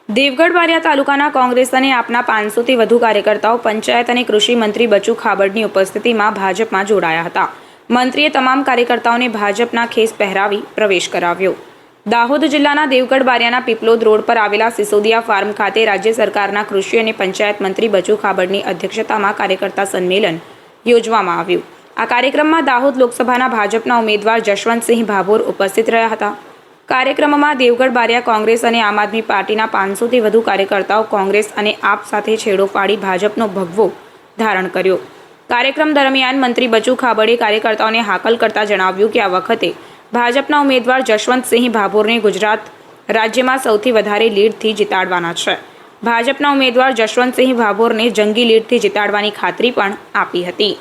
દેવગઢ બારિયા તાલુકાના કોંગ્રેસ અને આપના 500થી વધુ કાર્યકર્તાઓ પંચાયત અને કૃષિ મંત્રી બચુ ખાબડની ઉપસ્થિતિમાં ભાજપમાં જોડાયા હતા। મંત્રીએ તમામ કાર્યકર્તાઓને ભાજપના ખેસ પહેરાવી પ્રવેશ કરાવ્યો। દાહોદ જિલ્લાના દેવગઢ બારિયાના પીપલોદ રોડ પર આવેલા સિસોદિયા ફાર્મ ખાતે રાજ્ય સરકારના કૃષિ અને પંચાયત મંત્રી બચુ ખાબડની અધ્યક્ષતામાં કાર્યકર્તા સંમેલન યોજવામાં આવ્યું। આ કાર્યક્રમમાં દાહોદ લોકસભાના ભાજપના ઉમેદવાર જશવંતસિંહ ભાભોર ઉપસ્થિત રહ્યા હતા। કાર્યક્રમમાં દેવગઢ બારિયા કોંગ્રેસ અને આમ આદમી પાર્ટીના 500થી વધુ કાર્યકર્તાઓ કોંગ્રેસ અને આપ સાથે છેડો ફાડી ભાજપનો ભગવો ધારણ કર્યો। કાર્યક્રમ દરમિયાન મંત્રી બચુ ખાબડે કાર્યકર્તાઓને હાકલ કરતા જણાવ્યું કે આ વખતે ભાજપના ઉમેદવાર જશવંતસિંહ ભાભોરને ગુજરાત રાજ્યમાં સૌથી વધારે લીડથી જીતાડવાના છે। ભાજપના ઉમેદવાર જશવંતસિંહ ભાભોરને જંગી લીડથી જીતાડવાની ખાતરી પણ આપી હતી।